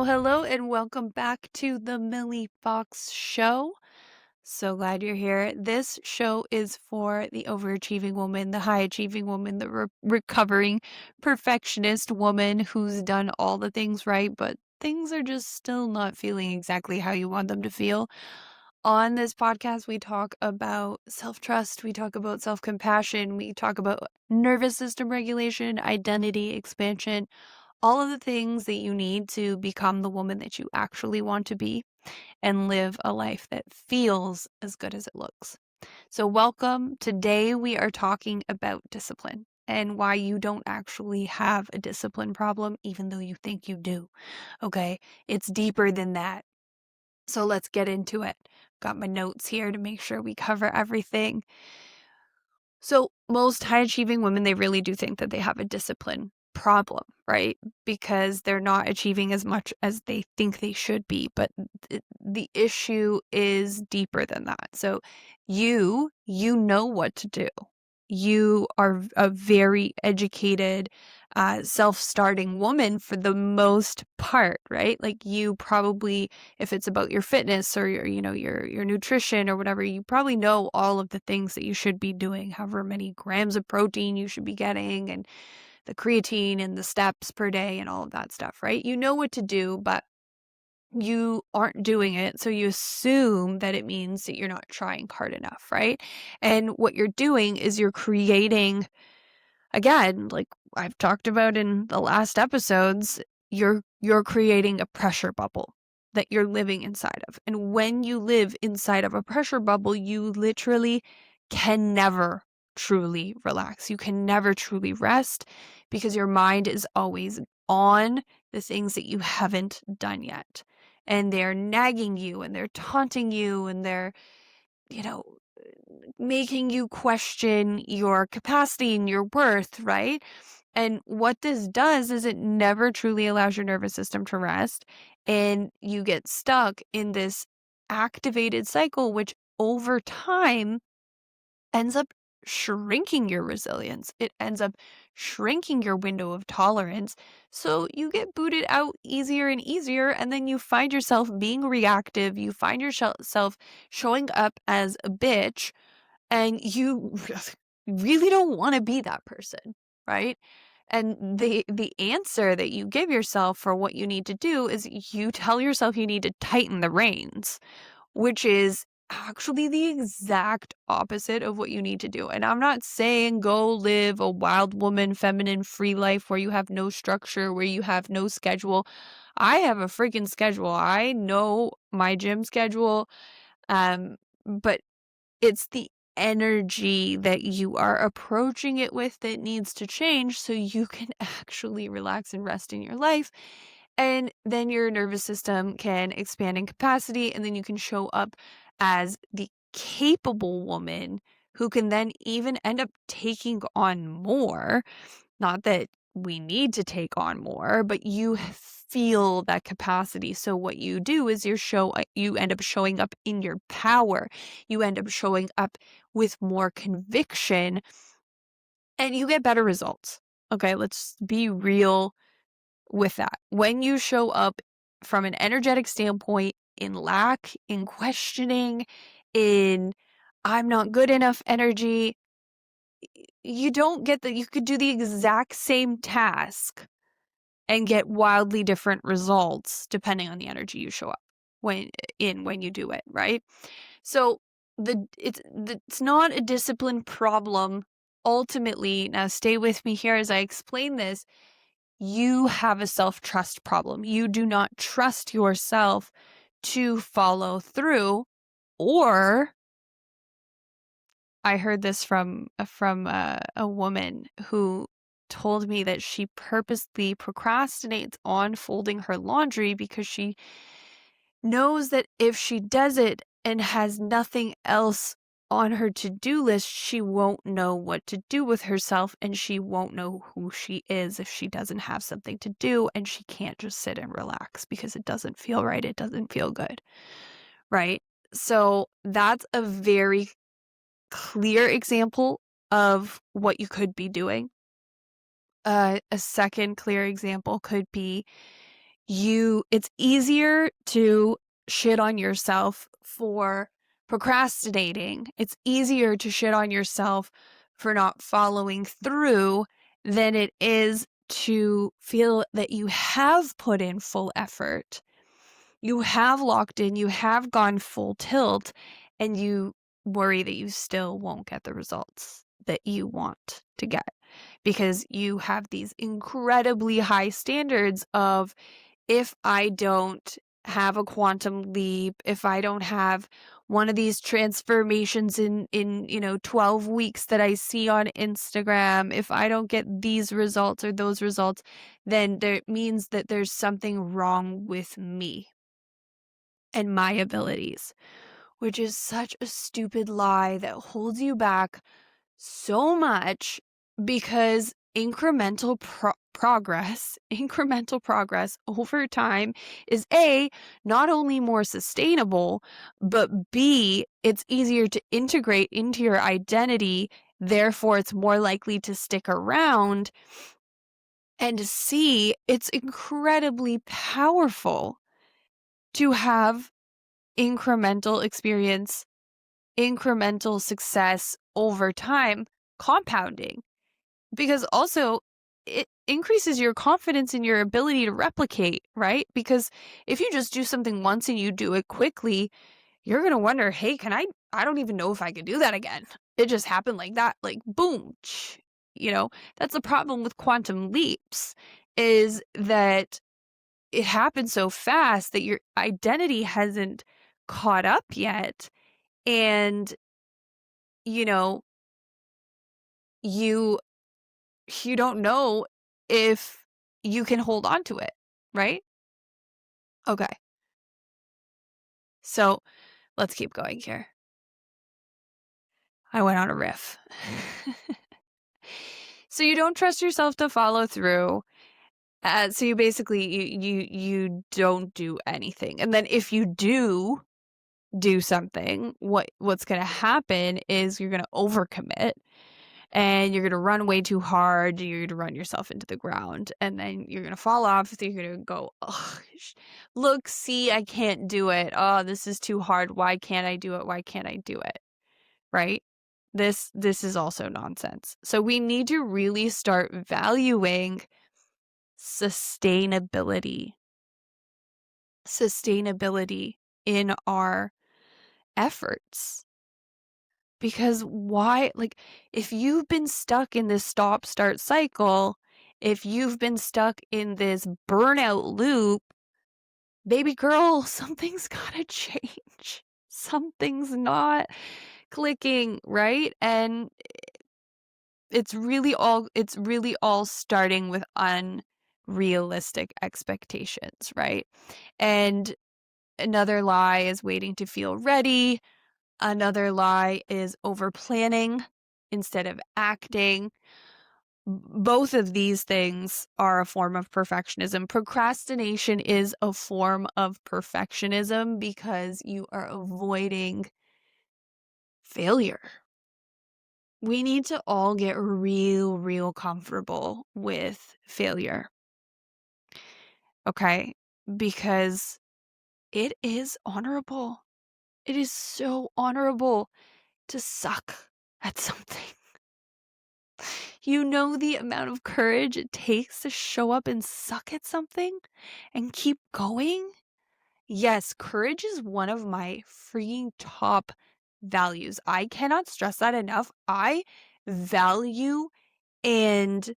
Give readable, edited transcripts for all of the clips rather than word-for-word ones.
Hello, and welcome back to the Millie Fox Show. So glad you're here. This show is for the overachieving woman, the high-achieving woman, the recovering perfectionist woman who's done all the things right, but things are just still not feeling exactly how you want them to feel. On this podcast, we talk about self-trust, we talk about self-compassion, we talk about nervous system regulation, identity expansion, all of the things that you need to become the woman that you actually want to be and live a life that feels as good as it looks. So welcome. Today we are talking about discipline and why you don't actually have a discipline problem, even though you think you do. Okay, it's deeper than that. So let's get into it. Got my notes here to make sure we cover everything. So most high-achieving women, they really do think that they have a discipline problem, right? Because they're not achieving as much as they think they should be. But the issue is deeper than that. So you know what to do. You are a very educated, self-starting woman for the most part, right? Like you probably, if it's about your fitness or your nutrition or whatever, you probably know all of the things that you should be doing, however many grams of protein you should be getting, and the creatine and the steps per day and all of that stuff, right? You know what to do, but you aren't doing it, so you assume that it means that you're not trying hard enough, right? And what you're doing is you're creating, again, like I've talked about in the last episodes, you're creating a pressure bubble that you're living inside of. And when you live inside of a pressure bubble, you literally can never truly relax. You can never truly rest because your mind is always on the things that you haven't done yet. And they're nagging you and they're taunting you and they're, you know, making you question your capacity and your worth, right? And what this does is it never truly allows your nervous system to rest, and you get stuck in this activated cycle, which over time ends up shrinking your resilience. It ends up shrinking your window of tolerance. So you get booted out easier and easier, and then you find yourself being reactive. You find yourself showing up as a bitch, and you really don't want to be that person, right? And the answer that you give yourself for what you need to do is you tell yourself you need to tighten the reins, which is actually the exact opposite of what you need to do. And I'm not saying go live a wild woman, feminine, free life where you have no structure, where you have no schedule. I have a freaking schedule. I know my gym schedule. But it's the energy that you are approaching it with that needs to change so you can actually relax and rest in your life. And then your nervous system can expand in capacity, and then you can show up as the capable woman who can then even end up taking on more. Not that we need to take on more, but you feel that capacity. So what you do is you end up showing up in your power. You end up showing up with more conviction, and you get better results. Okay, let's be real with that. When you show up from an energetic standpoint, in lack, in questioning, in I'm not good enough energy, you don't get that. You could do the exact same task and get wildly different results depending on the energy you show up when you do it, right? So it's not a discipline problem ultimately. Now stay with me here as I explain this. You have a self-trust problem. You do not trust yourself to follow through. Or I heard this from a woman who told me that she purposely procrastinates on folding her laundry because she knows that if she does it and has nothing else on her to-do list, she won't know what to do with herself, and she won't know who she is if she doesn't have something to do, and she can't just sit and relax because it doesn't feel right. It doesn't feel good, right? So that's a very clear example of what you could be doing. A second clear example could be it's easier to shit on yourself for procrastinating. It's easier to shit on yourself for not following through than it is to feel that you have put in full effort. You have locked in, you have gone full tilt, and you worry that you still won't get the results that you want to get because you have these incredibly high standards of, if I don't have a quantum leap, if I don't have one of these transformations in 12 weeks that I see on Instagram, if I don't get these results or those results, then it means that there's something wrong with me and my abilities, which is such a stupid lie that holds you back so much, because incremental progress over time is A, not only more sustainable, but B, it's easier to integrate into your identity, therefore it's more likely to stick around, and C, it's incredibly powerful to have incremental experience, incremental success over time, compounding. Because also it increases your confidence in your ability to replicate, right? Because if you just do something once and you do it quickly, you're going to wonder, hey, I don't even know if I could do that again. It just happened like that, like boom. That's the problem with quantum leaps, is that it happens so fast that your identity hasn't caught up yet. And, you know, you you don't know if you can hold on to it, right? Okay. So let's keep going here. I went on a riff. So you don't trust yourself to follow through. So you basically you don't do anything. And then if you do something, what's going to happen is you're going to overcommit. And you're going to run way too hard. You're going to run yourself into the ground. And then you're going to fall off. You're going to go, oh, look, see, I can't do it. Oh, this is too hard. Why can't I do it? Why can't I do it? Right? This is also nonsense. So we need to really start valuing sustainability in our efforts. Because why, if you've been stuck in this stop-start cycle, if you've been stuck in this burnout loop, baby girl, something's gotta change. Something's not clicking, right? And it's really all starting with unrealistic expectations, right? And another lie is waiting to feel ready. Another lie is over planning instead of acting. Both of these things are a form of perfectionism. Procrastination is a form of perfectionism because you are avoiding failure. We need to all get real comfortable with failure. Okay? Because it is honorable. It is so honorable to suck at something. You know the amount of courage it takes to show up and suck at something and keep going? Yes, courage is one of my freaking top values. I cannot stress that enough. I value and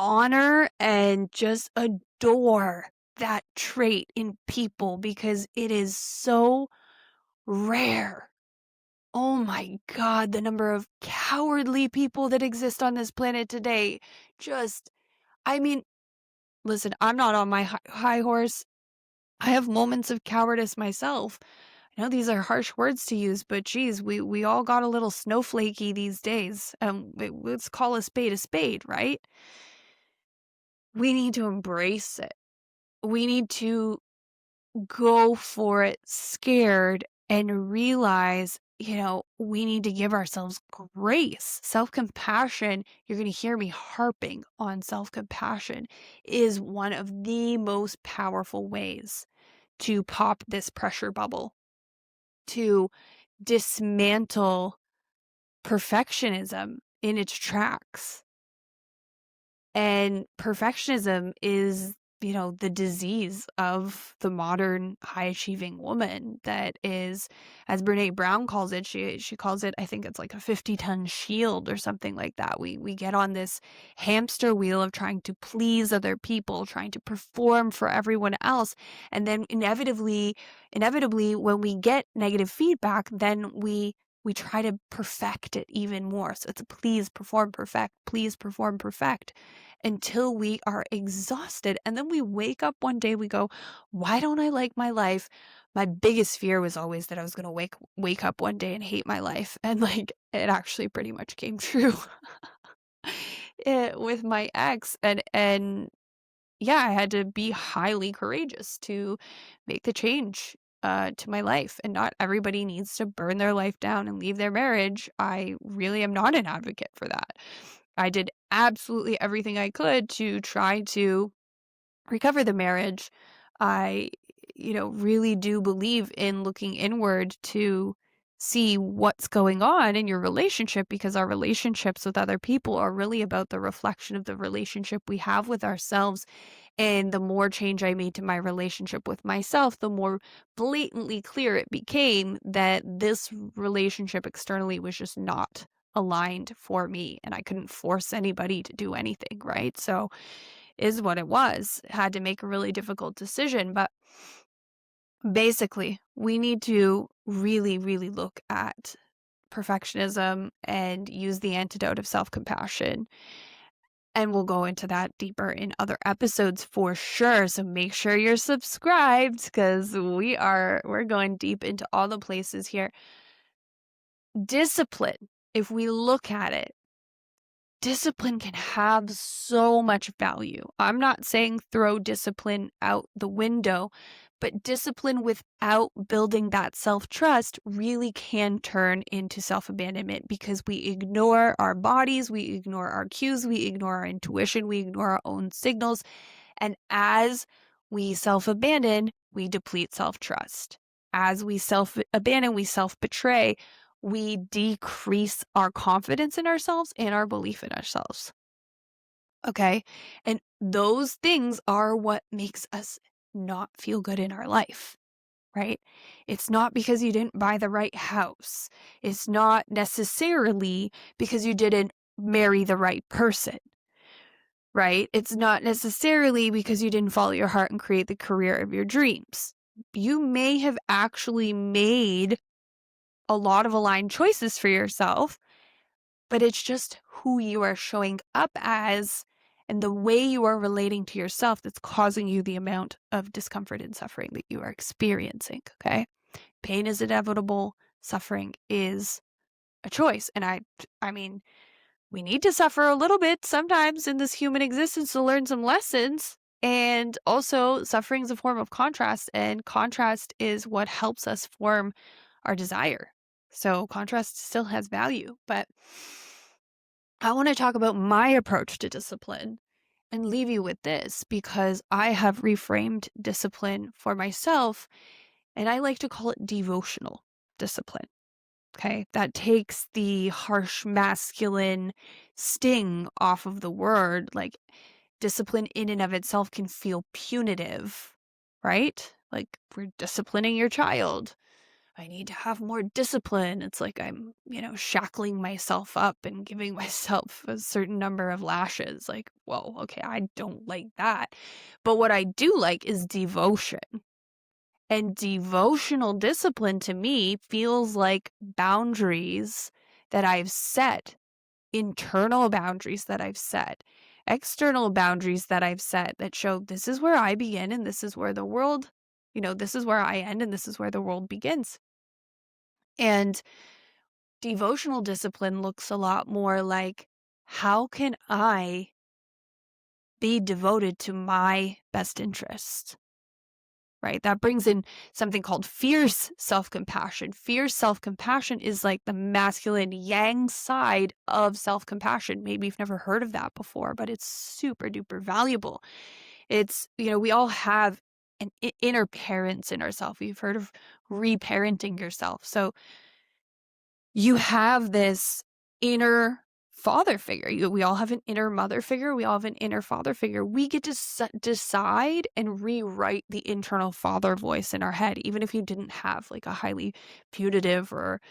honor and just adore that trait in people because it is so rare. Oh my God, the number of cowardly people that exist on this planet today. I mean, listen, I'm not on my high horse. I have moments of cowardice myself, I know these are harsh words to use, but geez, we all got a little snowflakey these days. Let's call a spade, right? We need to embrace it. We need to go for it scared and realize, we need to give ourselves grace. Self-compassion, you're going to hear me harping on self-compassion, is one of the most powerful ways to pop this pressure bubble, to dismantle perfectionism in its tracks. And perfectionism is, the disease of the modern high achieving woman that is, as Brene Brown calls it, she calls it, I think it's like a 50-ton shield or something like that. We get on this hamster wheel of trying to please other people, trying to perform for everyone else. And then inevitably, when we get negative feedback, then we try to perfect it even more. So it's a please perform perfect until we are exhausted. And then we wake up one day, we go, why don't I like my life? My biggest fear was always that I was going to wake up one day and hate my life. And like, it actually pretty much came true with my ex. And yeah, I had to be highly courageous to make the change to my life. And not everybody needs to burn their life down and leave their marriage. I really am not an advocate for that. I did absolutely everything I could to try to recover the marriage. I, really do believe in looking inward to see what's going on in your relationship, because our relationships with other people are really about the reflection of the relationship we have with ourselves. And the more change I made to my relationship with myself, the more blatantly clear it became that this relationship externally was just not aligned for me, and I couldn't force anybody to do anything, right? So is what it was. Had to make a really difficult decision, but basically, we need to really, really look at perfectionism and use the antidote of self-compassion. And we'll go into that deeper in other episodes for sure. So make sure you're subscribed, because we're going deep into all the places here. Discipline, if we look at it, discipline can have so much value. I'm not saying throw discipline out the window, but discipline without building that self-trust really can turn into self-abandonment, because we ignore our bodies, we ignore our cues, we ignore our intuition, we ignore our own signals. And as we self-abandon, we deplete self-trust. As we self-abandon, we self-betray, we decrease our confidence in ourselves and our belief in ourselves. Okay? And those things are what makes us not feel good in our life, right? It's not because you didn't buy the right house. It's not necessarily because you didn't marry the right person, right? It's not necessarily because you didn't follow your heart and create the career of your dreams. You may have actually made a lot of aligned choices for yourself, but it's just who you are showing up as and the way you are relating to yourself that's causing you the amount of discomfort and suffering that you are experiencing, okay? Pain is inevitable. Suffering is a choice. And I mean, we need to suffer a little bit sometimes in this human existence to learn some lessons. And also, suffering is a form of contrast, and contrast is what helps us form our desire. So contrast still has value, but I want to talk about my approach to discipline and leave you with this, because I have reframed discipline for myself, and I like to call it devotional discipline. Okay, that takes the harsh masculine sting off of the word. Like, discipline in and of itself can feel punitive, right? Like, we're disciplining your child. I need to have more discipline. It's like I'm, shackling myself up and giving myself a certain number of lashes. Like, whoa, okay, I don't like that. But what I do like is devotion. And devotional discipline to me feels like boundaries that I've set, internal boundaries that I've set, external boundaries that I've set that show this is where I begin and this is where the world this is where I end and this is where the world begins. And devotional discipline looks a lot more like, how can I be devoted to my best interests? Right? That brings in something called fierce self-compassion. Fierce self-compassion is like the masculine yang side of self-compassion. Maybe you've never heard of that before, but it's super duper valuable. It's, we all have an inner parents in ourselves. You've heard of reparenting yourself. So you have this inner father figure. We all have an inner mother figure. We all have an inner father figure. We get to decide and rewrite the internal father voice in our head, even if you didn't have like a highly putative or,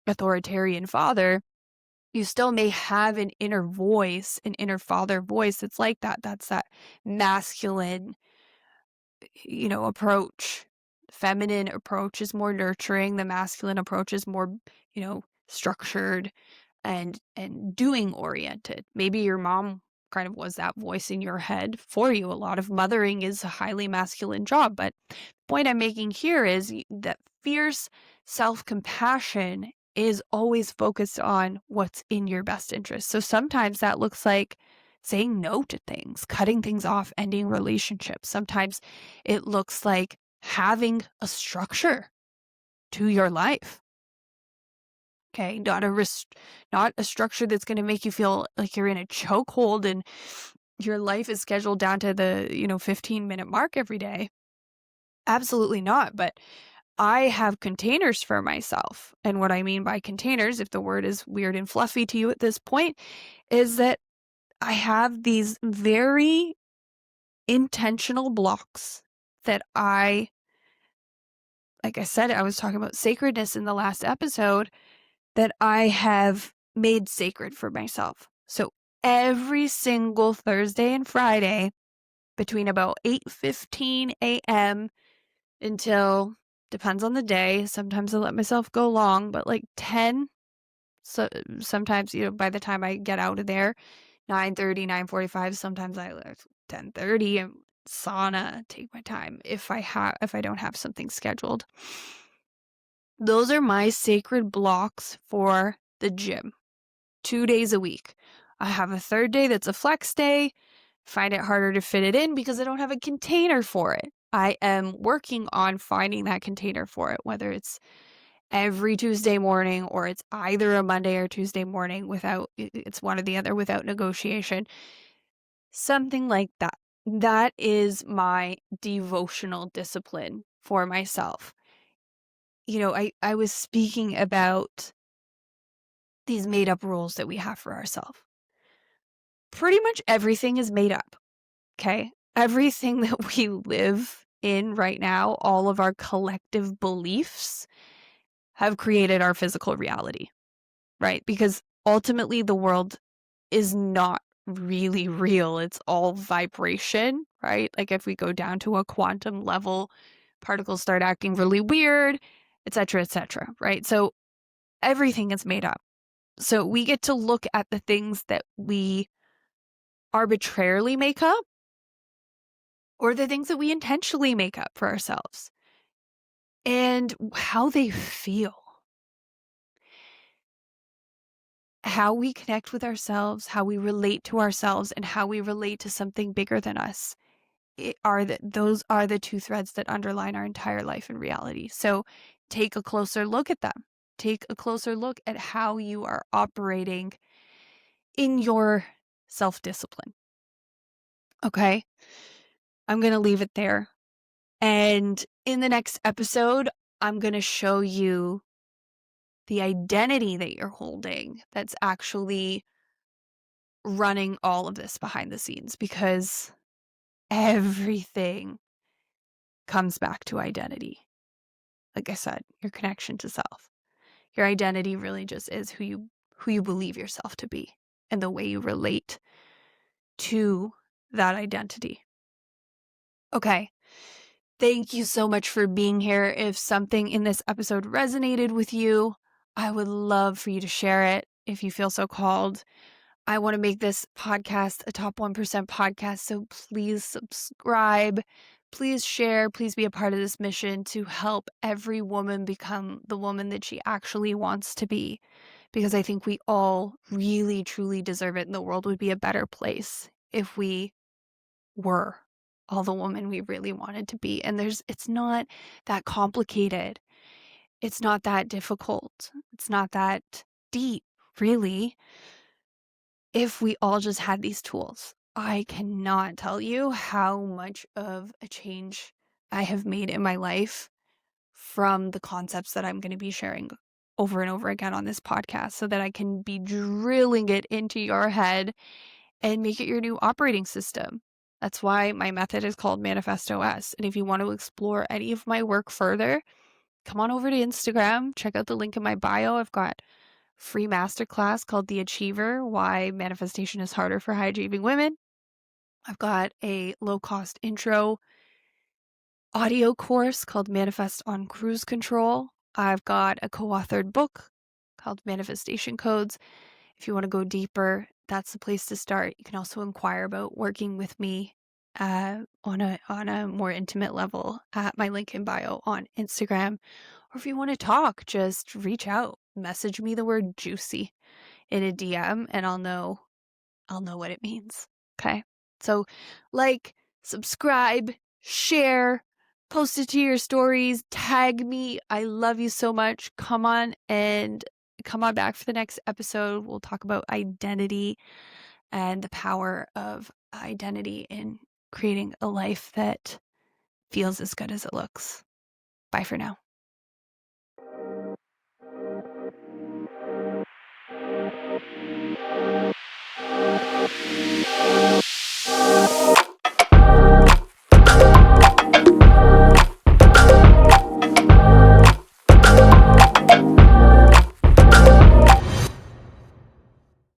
authoritarian father. You still may have an inner voice, an inner father voice that's like that. That's that masculine, approach. Feminine approach is more nurturing. The masculine approach is more, structured and doing oriented. Maybe your mom kind of was that voice in your head for you. A lot of mothering is a highly masculine job, but the point I'm making here is that fierce self-compassion is always focused on what's in your best interest. So sometimes that looks like saying no to things, cutting things off, ending relationships. Sometimes it looks like having a structure to your life. Okay, not a structure that's going to make you feel like you're in a chokehold and your life is scheduled down to the, 15-minute mark every day. Absolutely not. But I have containers for myself. And what I mean by containers, if the word is weird and fluffy to you at this point, is that I have these very intentional blocks that like I said, I was talking about sacredness in the last episode, that I have made sacred for myself. So every single Thursday and Friday between about 8:15 a.m. until, depends on the day, sometimes I let myself go long, but like 10. So sometimes, by the time I get out of there, 9:30, 9:45, sometimes I 10:30 and sauna, take my time if I don't have something scheduled. Those are my sacred blocks for the gym. 2 days a week. I have a third day that's a flex day. Find it harder to fit it in because I don't have a container for it. I am working on finding that container for it, whether it's every Tuesday morning or it's either a Monday or Tuesday morning it's one or the other without negotiation. Something like that. That is my devotional discipline for myself. I was speaking about these made up rules that we have for ourselves. Pretty much everything is made up. Okay. Everything that we live in right now, all of our collective beliefs have created our physical reality, right? Because ultimately the world is not really real. It's all vibration, right? Like if we go down to a quantum level, particles start acting really weird, et cetera, right? So everything is made up. So we get to look at the things that we arbitrarily make up or the things that we intentionally make up for ourselves and how they feel. How we connect with ourselves, how we relate to ourselves, and how we relate to something bigger than us. Those are the two threads that underline our entire life and reality. So take a closer look at them. Take a closer look at how you are operating in your self-discipline. Okay? I'm going to leave it there. And in the next episode, I'm going to show you the identity that you're holding that's actually running all of this behind the scenes, because everything comes back to identity. Like I said, your connection to self. Your identity really just is who you believe yourself to be and the way you relate to that identity. Okay. Thank you so much for being here. If something in this episode resonated with you, I would love for you to share it if you feel so called. I want to make this podcast a top 1% podcast, so please subscribe. please share, please be a part of this mission to help every woman become the woman that she actually wants to be. Because I think we all really, truly deserve it, and the world would be a better place if we were all the woman we really wanted to be. And it's not that complicated. It's not that difficult. It's not that deep, really. If we all just had these tools, I cannot tell you how much of a change I have made in my life from the concepts that I'm going to be sharing over and over again on this podcast, so that I can be drilling it into your head and make it your new operating system. That's why my method is called Manifest OS. And if you want to explore any of my work further, come on over to Instagram, check out the link in my bio. I've got free masterclass called The Achiever, Why Manifestation is Harder for High Achieving Women. I've got a low-cost intro audio course called Manifest on Cruise Control. I've got a co-authored book called Manifestation Codes. If you want to go deeper, that's the place to start. You can also inquire about working with me on a more intimate level at my link in bio on Instagram. Or if you want to talk, just reach out. Message me the word juicy in a DM and I'll know what it means. Okay? So subscribe, share, post it to your stories, tag me. I love you so much. Come on back for the next episode. We'll talk about identity and the power of identity in creating a life that feels as good as it looks. Bye for now.